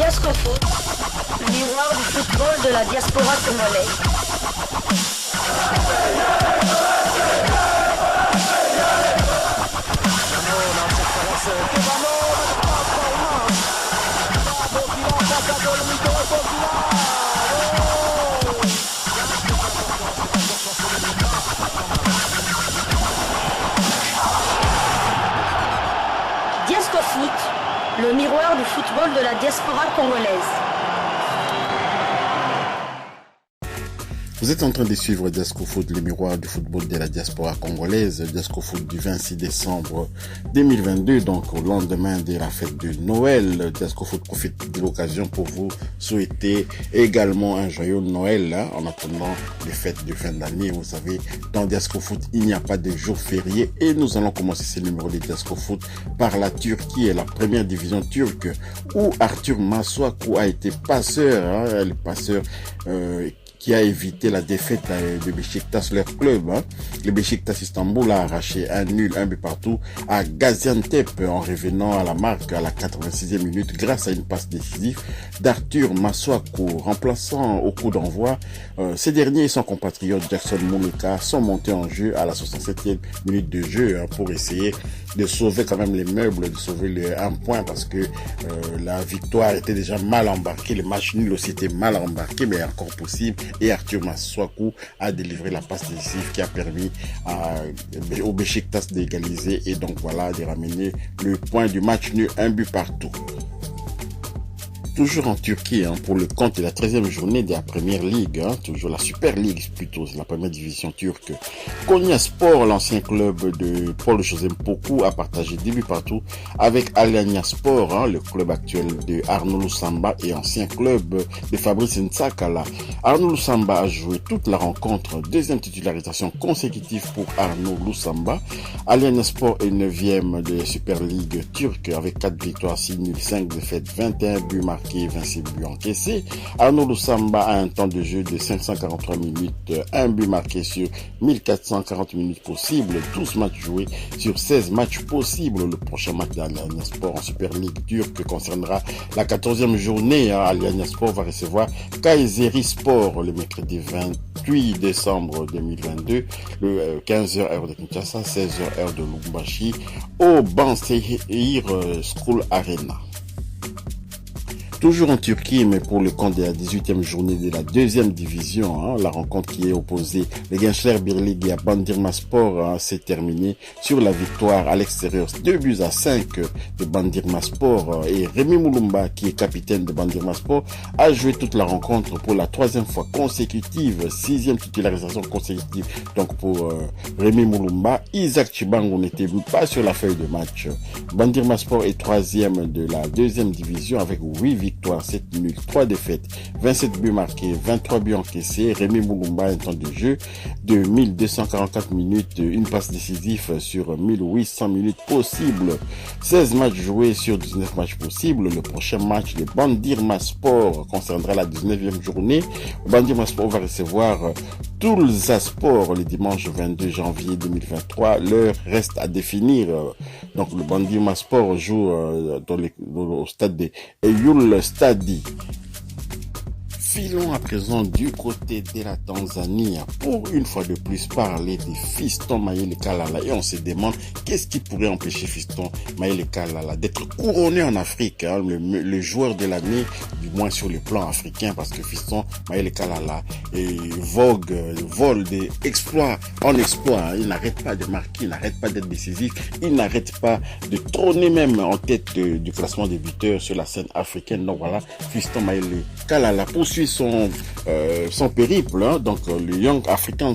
Diascofoot, le miroir du football de la diaspora congolaise. Diascofoot, le miroir du football de la diaspora congolaise. Vous êtes en train de suivre Diascofoot, le miroir du football de la diaspora congolaise. Diascofoot du 26 décembre 2022, donc au lendemain de la fête de Noël. Diascofoot profite de l'occasion pour vous souhaiter également un joyeux Noël en attendant les fêtes de fin d'année. Vous savez, dans Diascofoot, il n'y a pas de jour férié et nous allons commencer ce numéro de Diascofoot par la Turquie et la première division turque où Arthur Masuaku a été passeur, le passeur qui a évité la défaite de Beşiktaş, leur club. Le Beşiktaş Istanbul a arraché un nul, un but partout à Gaziantep en revenant à la marque à la 86e minute grâce à une passe décisive d'Arthur Masuaku, remplaçant au coup d'envoi. Ces derniers et son compatriote Jackson Muleka sont montés en jeu à la 67e minute de jeu pour essayer de sauver quand même les meubles, de sauver un point parce que la victoire était déjà mal embarquée, le match nul aussi était mal embarqué, mais encore possible. Et Arthur Masuaku a délivré la passe décisive qui a permis au Beşiktaş d'égaliser et donc voilà de ramener le point du match nul, un but partout. Toujours en Turquie, pour le compte de la 13e journée de la Première Ligue, toujours la Super League plutôt, c'est la première division turque. Konyaspor, l'ancien club de Paul José Mpoku, a partagé 2 buts partout avec Alanyaspor, le club actuel de Arnaud Lusamba et ancien club de Fabrice Ntsakala. Arnaud Lusamba a joué toute la rencontre, deuxième titularisation consécutive pour Arnaud Lusamba. Alanyaspor est 9e de la Super League turque avec 4 victoires, 6 nuls, 5 défaites, 21 buts marqués, 26 buts encaissés. Arnaud Lusamba a un temps de jeu de 543 minutes, un but marqué sur 1440 minutes possibles, 12 matchs joués sur 16 matchs possibles. Le prochain match d'Alanyaspor en Super League turque concernera la 14e journée. Alanyaspor va recevoir Kayserispor le mercredi 28 décembre 2022, le 15h heure de Kinshasa, 16h heure de Lubumbashi, au Banseir School Arena. Toujours en Turquie, mais pour le compte de la 18e journée de la deuxième division, la rencontre qui est opposée, les Gençler Birliği à Bandırmaspor s'est terminée sur la victoire à l'extérieur, 2-5 de Bandırmaspor, et Rémi Mulumba, qui est capitaine de Bandırmaspor, a joué toute la rencontre pour la 3e fois consécutive, 6e titularisation consécutive, donc pour Rémi Mulumba. Isaac Chibango n'était pas sur la feuille de match. Bandırmaspor est 3e de la deuxième division avec 8 victoires, 7 nuls, 3 défaites, 27 buts marqués, 23 buts encaissés. Rémi Mulumba, un temps de jeu de 1244 minutes, une passe décisive sur 1800 minutes possibles, 16 matchs joués sur 19 matchs possibles. Le prochain match de Bandırmaspor concernera la 19e journée. Bandırmaspor va recevoir Tulsaspor le dimanche 22 janvier 2023. L'heure reste à définir. Donc le Bandırmaspor joue au stade de Eyüp Stadi. Filons à présent du côté de la Tanzanie pour une fois de plus parler des Fiston Mayele Kalala, et on se demande qu'est-ce qui pourrait empêcher Fiston Mayele Kalala d'être couronné en Afrique, le joueur de l'année, du moins sur le plan africain, parce que Fiston Mayele Kalala vole des exploits en exploits, il n'arrête pas de marquer, il n'arrête pas d'être décisif, il n'arrête pas de trôner même en tête du classement des buteurs sur la scène africaine. Donc voilà, Fiston Mayele Kalala poursuit son périple, donc les Young Africans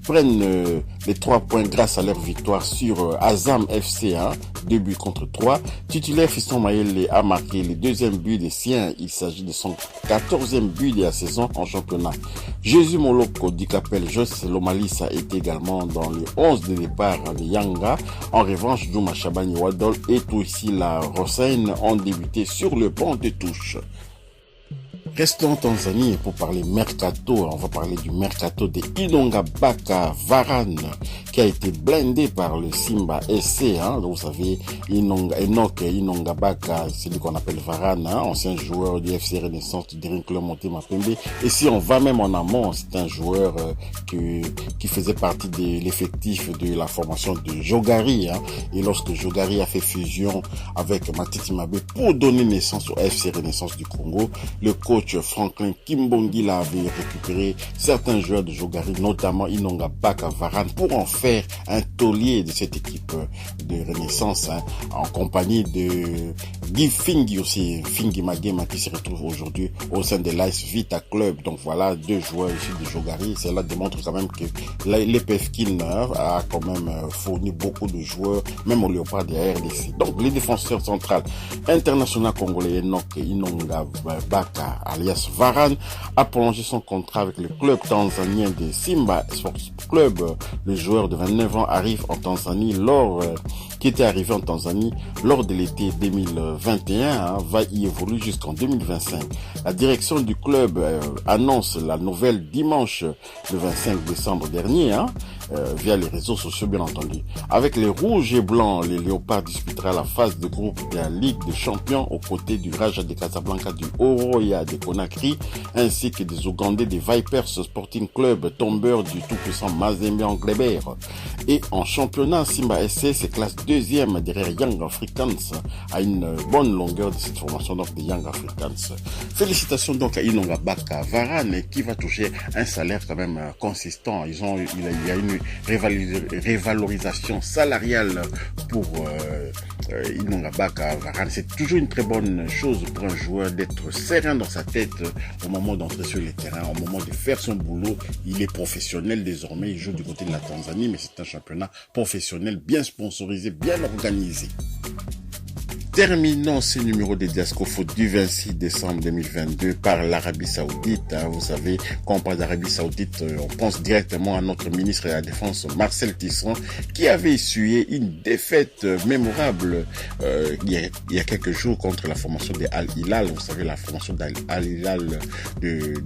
prennent les 3 points grâce à leur victoire sur Azam FC, 2 buts contre 3. Titulaire, Fiston Mayele a marqué le 2e but des siens, il s'agit de son 14e but de la saison en championnat. Jésus Moloko Dikapel Jos Lomalisa est également dans les 11 de départ de Yanga. En revanche, Juma Shabani Wadol et Touissila Hossein ont débuté sur le banc de touche. Restons en Tanzanie pour parler mercato. On va parler du mercato de Inonga Baka Varane qui a été blindé par le Simba SC. Donc, vous savez, Enoch Inonga Baka, c'est lui qu'on appelle Varane, ancien joueur du FC Renaissance du Dream Club Motema Pembe. Et si on va même en amont, c'est un joueur qui faisait partie de l'effectif de la formation de Jogari. Et lorsque Jogari a fait fusion avec Matiti Mabe pour donner naissance au FC Renaissance du Congo, le coach Franklin Kimbongi avait récupéré certains joueurs de Jogari, notamment Inonga Baka Varane, pour en faire un taulier de cette équipe de Renaissance, en compagnie de Guy Fingi aussi, Fingi Magema, qui se retrouve aujourd'hui au sein de l'AS Vita Club. Donc voilà, deux joueurs issus de Jogari. Cela démontre quand même que l'EPF Kin a quand même fourni beaucoup de joueurs, même au Léopard de la RDC. Donc les défenseurs centrales international congolais Enoch Inonga Baka alias Varane a prolongé son contrat avec le club tanzanien de Simba Sports Club. Le joueur de 29 ans arrive en Tanzanie qui était arrivé en Tanzanie lors de l'été 2021, va y évoluer jusqu'en 2025. La direction du club annonce la nouvelle dimanche le 25 décembre dernier, via les réseaux sociaux bien entendu. Avec les rouges et blancs, les léopards disputera la phase de groupe de la Ligue des Champions aux côtés du Raja de Casablanca, du Oroya de Conakry, ainsi que des Ougandais des Vipers Sporting Club, tombeur du tout-puissant Mazembe Anglebert. Et en championnat, Simba SC se classe deuxième derrière Young Africans, à une bonne longueur de cette formation donc des Young Africans. Félicitations donc à Inonga Baka Varane qui va toucher un salaire quand même consistant. Il y a une révalorisation salariale pour Inonga Baka Varane. C'est toujours une très bonne chose pour un joueur d'être serein dans sa tête au moment d'entrer sur les terrains, au moment de faire son boulot. Il est professionnel désormais, il joue du côté de la Tanzanie, mais c'est un championnat professionnel bien sponsorisé, bien organisé. Terminons ce numéro de Diasco Foot du 26 décembre 2022 par l'Arabie Saoudite. Vous savez, quand on parle d'Arabie Saoudite, on pense directement à notre ministre de la Défense, Marcel Tisserand, qui avait essuyé une défaite mémorable il y a quelques jours contre la formation de Al Hilal. Vous savez, la formation d'Al Hilal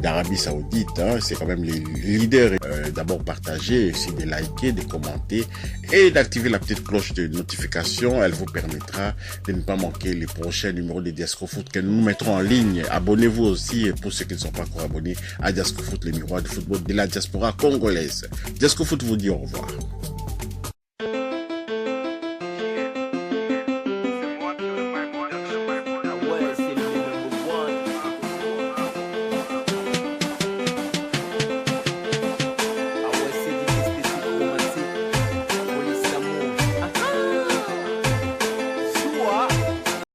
d'Arabie Saoudite, c'est quand même les leaders. D'abord partager, aussi de liker, de commenter et d'activer la petite cloche de notification. Elle vous permettra de ne pas manquer les prochains numéros de Diasco Foot que nous mettrons en ligne. Abonnez-vous aussi pour ceux qui ne sont pas encore abonnés à Diasco Foot, les miroirs du football de la diaspora congolaise. Diasco Foot vous dit au revoir.